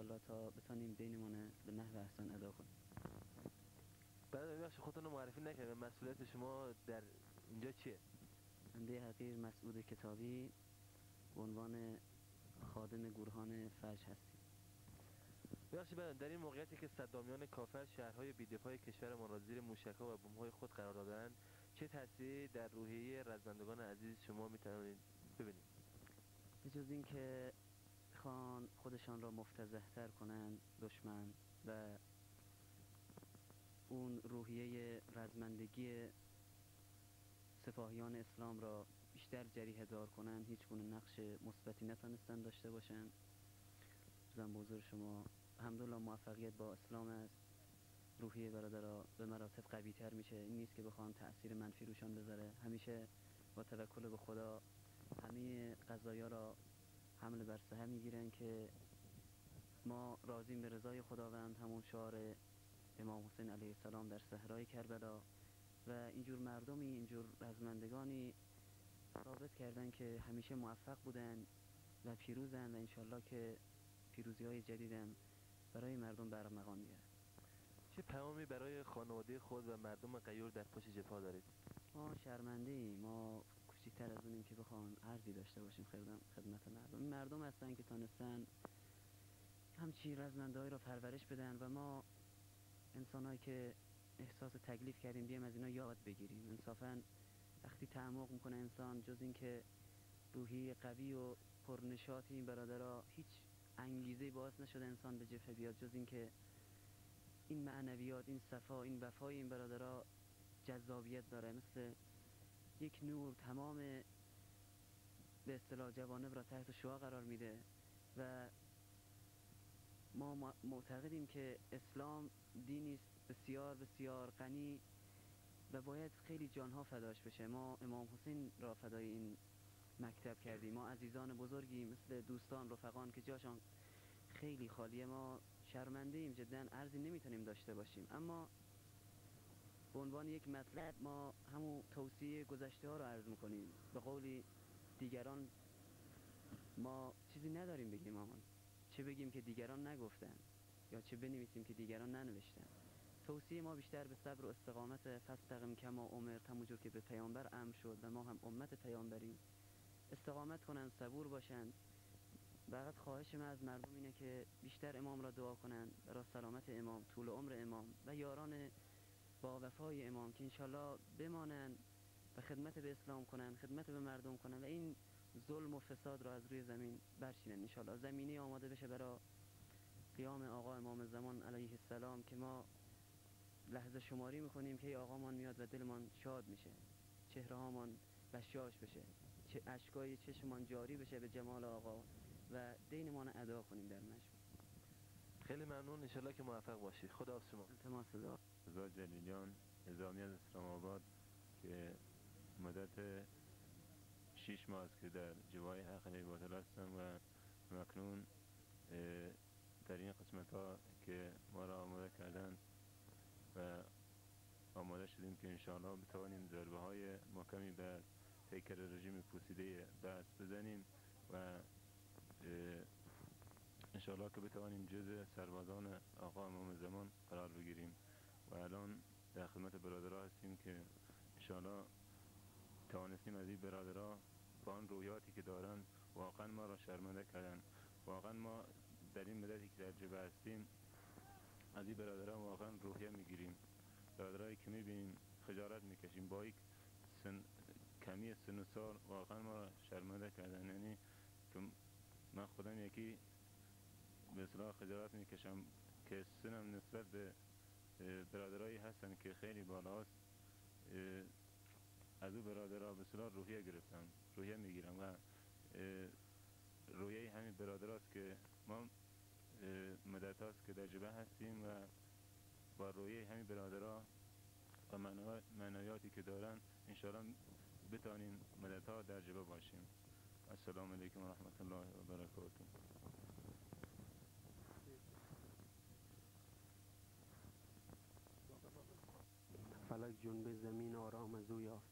انشالله تا بتانیم دینمونه به نحو احسن ادا کنیم. برادر بخش خودتون رو معرفی نکردم، مسئولیت شما در اینجا چیه؟ بنده حقیر مسعود کتابی به عنوان خادم گورهان فجر هستیم. ببخشید برادر، در این موقعیتی که صدامیان کافر شهرهای بی‌دفاع کشورمان را زیر موشک‌ها و بمب‌های خود قرار دادند، چه تأثیری در روحیه رزمندگان عزیز شما می‌توانید ببینید؟ به جز این که بخوان خودشان را مفتضح‌تر کنند دشمن و اون روحیه رزمندگی سپاهیان اسلام را بیشتر جریحه دار کنند، هیچ گونه نقش مثبتی نتونستن داشته باشند. بزن بزرگ شما الحمدلله موفقیت با اسلام است، روحیه برادرها به مراتب قوی تر میشه. این نیست که بخوان تأثیر منفی روشان بذاره، همیشه با توکل به خدا همه قضایا را حمل بر سهم میگیرن که ما راضیم به رضای خداوند، همون شعار امام حسین علیه السلام در صحرای کربلا. و اینجور مردمی، اینجور رزمندگانی ثابت کردن که همیشه موفق بودن و پیروزن و انشالله که پیروزی های جدیدم برای مردم برمغان بیارن. چه پیامی برای خانواده خود و مردم غیور در پشت جبهه دارید؟ ما شرمنده ایم، ما کوچکتر از اونیم که بخوام ارزی داشته باشیم خدمت مردم. این مردم هستن که تانستن همچی رزمنده را پرورش بدن و ما انسانایی که احساس تکلیف کردیم بیام از اینا یاد بگیریم. انصافا وقتی تعمق میکنه انسان، جز این که روحی قوی و پرنشاطی این برادرها هیچ انگیزه باعث نشده انسان به جبهه بیاد، جز این که این معنویات، این صفا، این وفای این برادرها جذابیت داره، مثل یک نور تمام به اصطلاح جوانب را تحت شعاع قرار میده. و ما معتقدیم که اسلام دینی است بسیار بسیار غنی و باید خیلی جانها فداش بشه. ما امام حسین را فدای این مکتب کردیم، ما عزیزان بزرگی مثل دوستان رفقان که جاشان خیلی خالیه، ما شرمنده ایم، جدا ارزی نمیتونیم داشته باشیم. اما به عنوان یک مطلب ما همون توصیه گذشته ها رو عرض میکنیم. به قولی دیگران ما چیزی نداریم بگیم، آمان چه بگیم که دیگران نگفتن یا چه بنویسیم که دیگران ننوشتن. توصیه ما بیشتر به صبر و استقامت، فاستقم کما امرت، همونجور که به پیامبر امر شد و ما هم امت پیامبریم، استقامت کنند، صبور باشند. فقط خواهش من از مردم اینه که بیشتر امام را دعا کنند برای سلامت امام، طول عمر امام و یاران با وفای امام که انشالله بمانند و خدمت به اسلام کنند، خدمت به مردم کنند و این ظلم و فساد را از روی زمین برچینند. انشالله زمینی آماده بشه برای قیام آقا امام زمان علیه السلام که ما لحظه شماری میکنیم که ای آقامان میاد و دلمان شاد میشه، چهره هامان بشاش بشه، چه اشکای چشمان جاری بشه به جمال آقا و دینمان ادا کنیم در مجموع. خیلی ممنون، انشالله که موفق باشی. خدا شما. التماس دعا. رضا جلیلیان نظامی از اسلام آباد که مدت 6 ماه است که در جبهه حق علیه باطل هستم و مکنون در این قسمت ها که ما را آماده کردن و آماده شدیم که انشاءالله بتوانیم ضربه های محکمی بر پیکر رژیم پوسیده بعث بزنیم و انشاءالله که بتوانیم جز سربازان آقا امام زمان قرار بگیریم. و الان در خدمت برادرها هستیم که انشاءالله توانستیم از این برادرها با آن رویاتی که دارن واقعا ما را شرمنده کردن. واقعا ما در این مدتی که در جبهه هستیم از این برادرها واقعا روحیه میگیریم. برادرهایی که میبینیم خجالت میکشیم، با یک کمی سن و سال واقعا ما را شرمنده کردن. یعنی که من خودم یکی به اصطلاح خجالت میکشم که سنم نسبت به برادرایی هستن که خیلی بالاست، از او برادرها به اصطلاح روحیه گرفتم، روحیه میگیرم و روحیه همین برادرهاست که ما مدت هاست که در جبهه هستیم و با روحیه همین برادرها و معنویاتی که دارن انشاءالله بتانیم مدت ها در جبهه باشیم. السلام علیکم و رحمت الله و برکاته. فلک جنب زمین آرام از او یافت،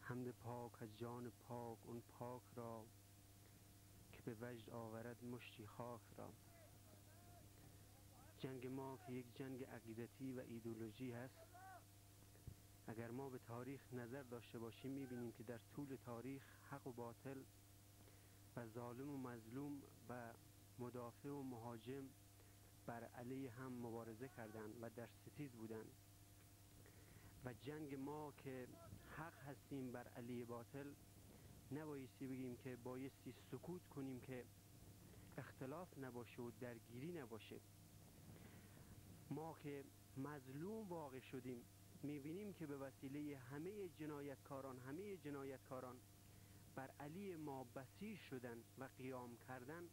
حمد پاک از جان پاک اون پاک را که به وجد آورد مشتی خاک را. جنگ ما که یک جنگ عقیدتی و ایدئولوژی هست، اگر ما به تاریخ نظر داشته باشیم می‌بینیم که در طول تاریخ حق و باطل و ظالم و مظلوم و مدافع و مهاجم بر علیه هم مبارزه کردند و در ستیز بودند. و جنگ ما که حق هستیم بر علیه باطل، نبایستی بگیم که بایستی سکوت کنیم که اختلاف نباشه و درگیری نباشه. ما که مظلوم واقع شدیم میبینیم که به وسیله همه جنایتکاران بر علیه ما بسیج شدن و قیام کردن.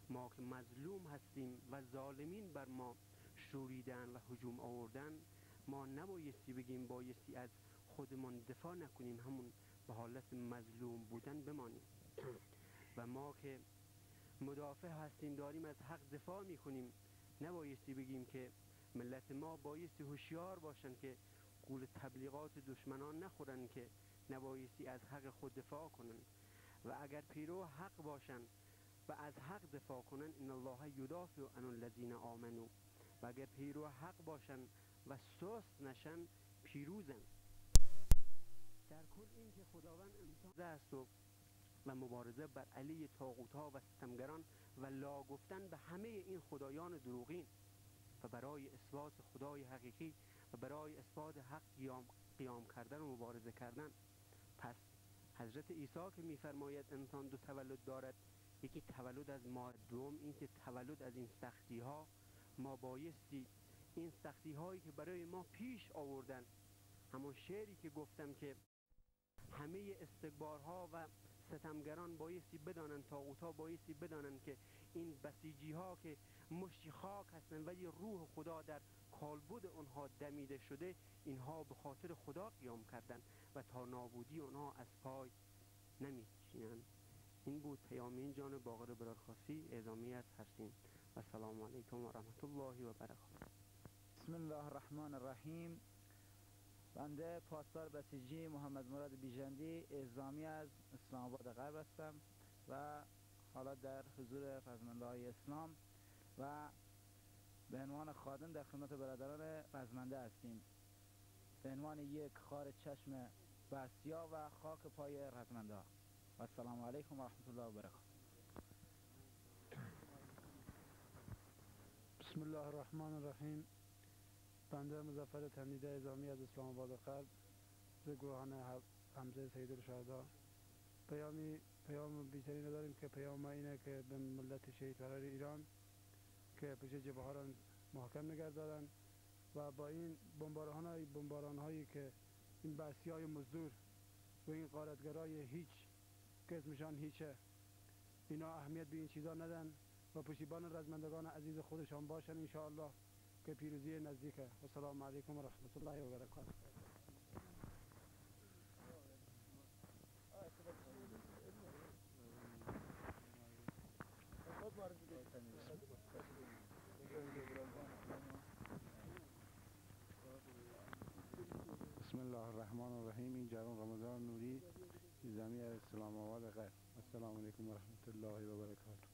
ما که مظلوم هستیم و ظالمین بر ما شوریدن و هجوم آوردن، ما نبایستی بگیم بایستی از خودمان دفاع نکنیم، همون به حالت مظلوم بودن بمانیم. و ما که مدافع هستیم، داریم از حق دفاع میکنیم، نبایستی بگیم که ملت ما بایستی هوشیار باشن که گول تبلیغات دشمنان نخورن، که نبایستی از حق خود دفاع کنن. و اگر پیرو حق باشن و از حق دفاع کنن، ان الله یدافع عن الذین آمنوا، و اگر پیرو حق باشن و سست نشن، پیروزن. در کل این که خداوند امتحان است و مبارزه بر علیه طاغوت‌ها و ستمگران و لا گفتن به همه این خدایان دروغین و برای اثبات خدای حقیقی و برای اثبات حق قیام کردن و مبارزه کردن. پس حضرت عیسی که می‌فرماید انسان دو تولد دارد، یکی تولد از مادر، دوم این که تولد از این سختی ها، ما بایستی این سختی هایی که برای ما پیش آوردن، همون شعری که گفتم که همه استکبارها و ستمگران بایستی بدانند، طاغوت‌ها بایستی بدانند که این بسیجی ها که مشتی خاک هستند ولی روح خدا در کالبد آنها دمیده شده، اینها به خاطر خدا قیام کردند و تا نابودی آنها از پای نمی‌نشینند. این بود پیام این جان باقر برارخواسی، اعزامی از هرسین. و السلام علیکم و رحمت الله و برکاته. بسم الله الرحمن الرحیم. بنده پاسدار بسیجی محمد مراد بیژندی، اعزامی از اسلام آباد غرب هستم و حالا در حضور رزمنده های اسلام و به عنوان خادم در خدمت برادران رزمنده هستیم، به عنوان یک خار چشم بسیا و خاک پای رزمنده ها. و السلام علیکم و رحمت الله و برکاته. بسم الله الرحمن الرحیم. بنده مظفر تمدیده، اعزامی از اسلام آباد غرب، زگوهان حمزه سید الشهدا. پیام بیشتری نداریم که پیام ما اینه که به ملت شهید فرار ایران که پیش جبهه ها را محکم نگه دارن و با این بمباران هایی که این بحثی های مزدور و این غارتگرای هیچ که اسمشان هیچه، اینا اهمیت به این چیزا ندن و پشتیبان رزمندگان عزیز خودشان باشن انشاءالله که پیروزی نزدیکه. السلام علیکم و رحمت الله و برکاته. بسم الله الرحمن الرحیم. این جوان رمضان نوری، اعزامی از اسلام آباد غرب. السلام علیکم و رحمت الله و برکاته.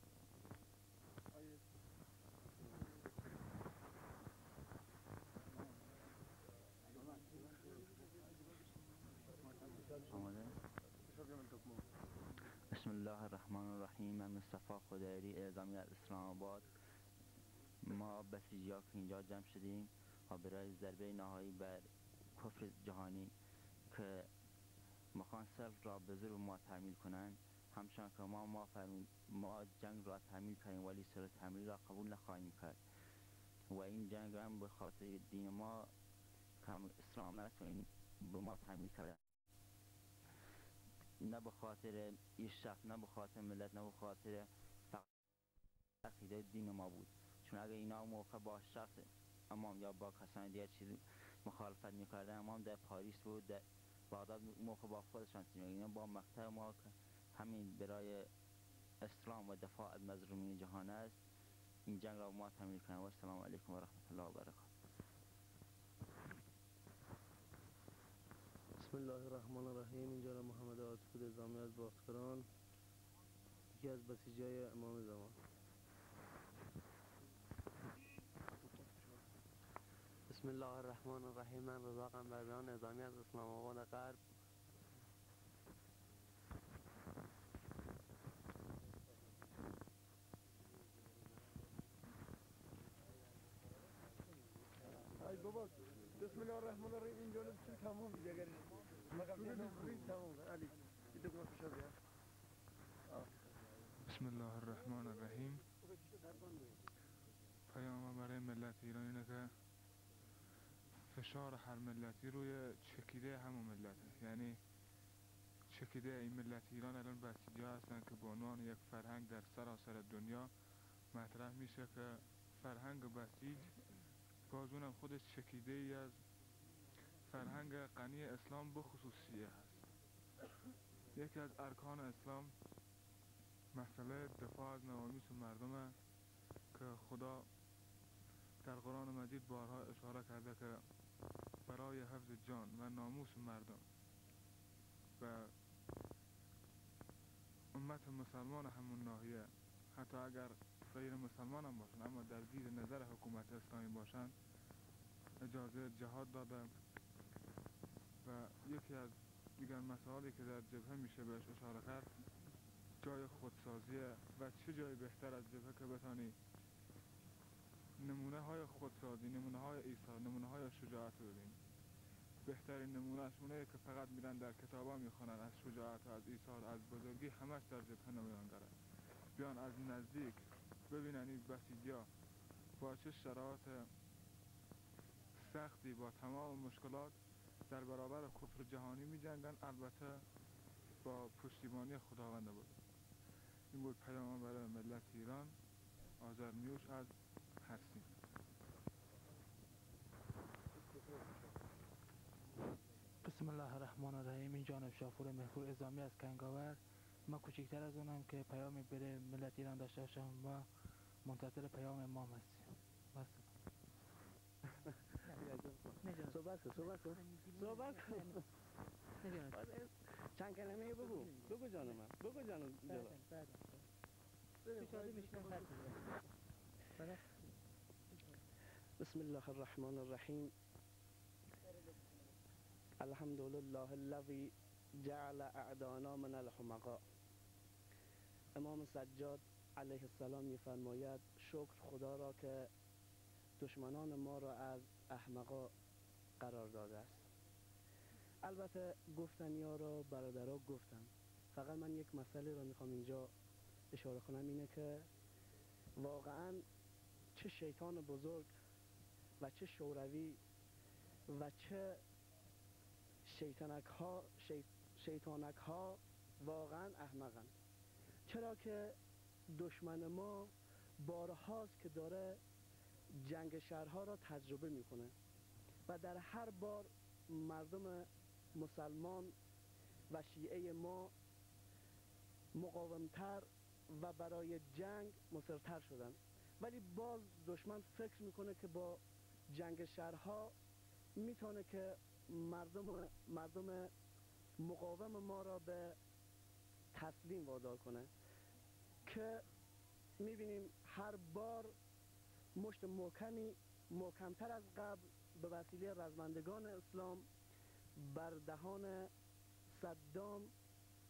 بسم الله الرحمن الرحیم. من مصطفی خدایری، اعزامی از اسلام آباد. ما بسیجی ها که اینجا جمع شدیم و برای ضربه نهایی بر کفر جهانی که مخوان صلح را به زور ما تعمیل کنند، همچنان که ما جنگ را تعمیل کردیم ولی صلح تعمیل را قبول نخواهیم کرد و این جنگ هم به خاطر دین ما که اسلام است و این به ما تعمیل کرده، نه به خاطر این شخص، نه به خاطر ملت، نه به خاطر فقط عقیده دین ما بود. چون اگر اینا موقع با شخص امام یا با کسان دیگر چیز مخالفت میکردن، امام در پاریس بود، در بغداد موقع با خودشان چیز میکردن، اینا با مقطع ما که همین برای اسلام و دفاع از مظلومین جهان است، این جنگ را ما تعمیل کنیم. و السلام علیکم و رحمت الله و برکاته. بسم الله الرحمن الرحیم. اینجا را محمد عاطف اعزامی از باختران. یکی از بسیجای امام زمان. بسم الله الرحمن الرحیم. من رضا قنبریان نظامی از اسلام آباد غرب. ای بابا بسم الله الرحمن الرحیم. اینجا چی تمام دیگه اگر مقام تمام علی دیگه خوشا بیا. بسم الله الرحمن الرحیم. پیام برای ملت ایران اینه که فشار هر ملتی روی چکیده همون ملته، یعنی چکیده این ملت ایران الان بسیجا هستن که به عنوان یک فرهنگ در سراسر دنیا مطرح میشه که فرهنگ بسیج باز اونم خودش چکیده ای از فرهنگ غنی اسلام بخصوص شیعه هست. یکی از ارکان اسلام مسئله دفاع از نوامیس مردمه که خدا در قرآن مجید بارها اشاره کرده که برای حفظ جان و ناموس مردم و امت مسلمان همون ناحیه، حتی اگر غیر مسلمان هم باشن اما در زیر نظر حکومت اسلامی باشن، اجازه جهاد داده. و یکی از دیگر مسائلی که در جبهه میشه بهش اشاره کرد جای خودسازیه و چه جای بهتر از جبهه که بتانی نمونه های خودسازی، نمونه های ایثار، نمونه های شجاعت رو ببینی. بهترین نمونهش اونه که فقط میرن در کتابا میخونن از شجاعت و از ایثار، از بزرگی، همش در جبهه نمایان داره. بیان از نزدیک ببینن این بسیجا با چه شرایط سختی با تمام مشکلات در برابر کفر جهانی می جنگن، البته با پشتیبانی خداوند بود. این بود پیام برای ملت ایران. آذر نیوش از هرسین. بسم الله الرحمن الرحیم. این جانب شافور محفور اعزامی از کنگاور. ما کوچکتر از اونم که پیامی بره ملت ایران داشته باشم و منتظر پیام امام هستیم. بس. صحبت کن. چند کلمه بگو جان من. بگو جانم. بسم الله الرحمن الرحیم. الحمد لله الذي جعل اعدانا من الحمقاء. امام سجاد علیه السلام میفرماید شکر خدا را که دشمنان ما را از احمقا قرار داده است. البته گفتنیا را برادرها گفتم، فقط من یک مسئله را میخوام اینجا اشاره کنم، اینه که واقعا چه شیطان بزرگ و چه شوروی و چه شیطانک ها واقعا احمقن. چرا که دشمن ما بارهاست که داره جنگ شهرها را تجربه میکنه و در هر بار مردم مسلمان و شیعه ما مقاومتر و برای جنگ مصرتر شدن، ولی باز دشمن فکر میکنه که با جنگ شهرها میتونه که مردم مقاوم ما را به تسلیم وادار کنه، که میبینیم هر بار مشت محکمتر از قبل به وسیله رزمندگان اسلام بر دهان صدام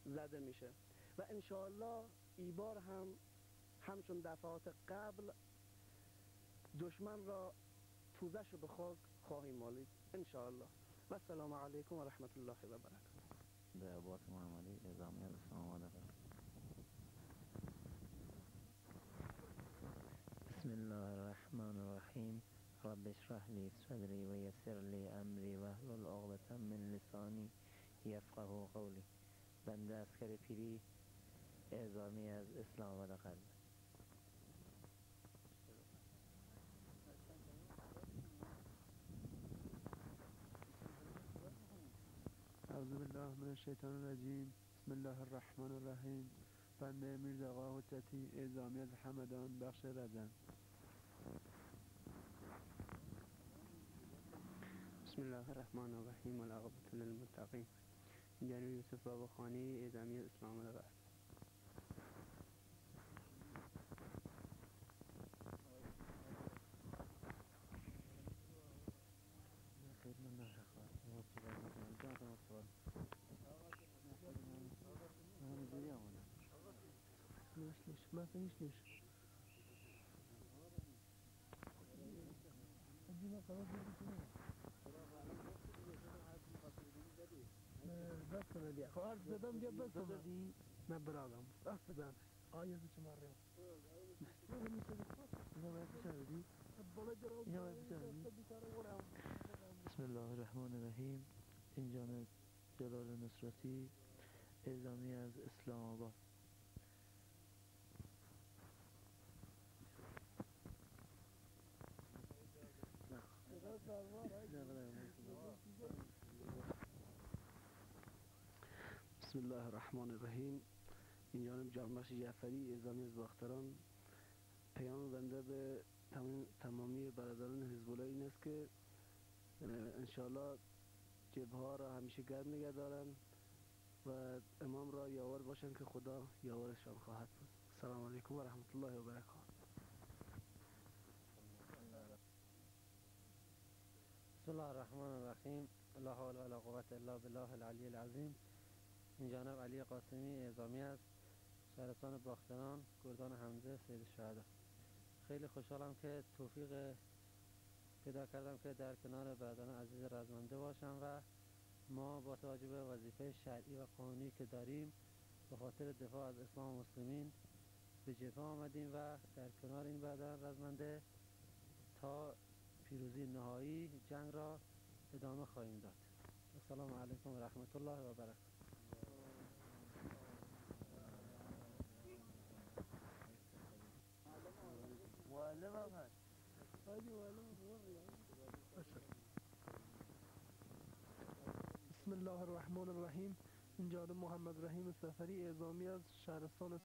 زده میشه و انشاءالله ای بار هم همچون دفعات قبل دشمن را توزش رو به خاک خواهیم مالید انشاءالله. و السلام علیکم و رحمت الله و برکاته. به عباس محمدی اعزامی از اسلام آباد. بسم الله الرحمن الرحیم. رب اشرح لی صدری و یسر لی امری واحلل عقدة من لسانی یفقهوا قولی. بنده عسکر پیری اعزامی از اسلام آباد غرب. اعوذ بالله من الشیطان الرجیم. بسم الله الرحمن الرحیم. بنده میرزا آقا حجتی اعزامی از حمدان بخش رزم. بسم الله الرحمن الرحیم. والعاقبة للمتقین. جناب یوسف باباخانی اعزامی از اسلام آباد. بحث نیش بس کنه بیا خب عرض زدم بیا بس کنه نه برادم بس زدم آیا بچه مریم اینا باید بشنودی اینا باید بشنودی بسم الله الرحمن الرحیم این جانب جلال نصرتی اعزامی از اسلام آباد. بسم الله الرحمن الرحیم این جانب جانبخش جعفری اعزامی از باختران. پیام بنده به تمامی برادران حزب الله این است که انشاءالله جبهه را همیشه گرم نگه دارن و امام را یاور باشن که خدا یاورشان خواهد بود. السلام علیکم و رحمت الله و برکاته. بسم الله الرحمن الرحیم. لا حول ولا قوة الا بالله العلی العظیم. این جانب علی قاسمی اعزامی است شهرستان باختران گردان حمزه سید الشهدا. خیلی خوشحالم که توفیق پیدا کردم که در کنار برادران عزیز رزمنده باشم و ما با توجه به وظیفه شرعی و قانونی که داریم به خاطر دفاع از اسلام و مسلمین به جبهه آمدیم و در کنار این برادران رزمنده تا پیروزی نهایی جنگ را ادامه خواهیم داد. السلام علیکم و رحمت الله و برکاته. بسم الله الرحمن الرحیم. این جانب محمد رحیم سفری اعزامی از شهرستان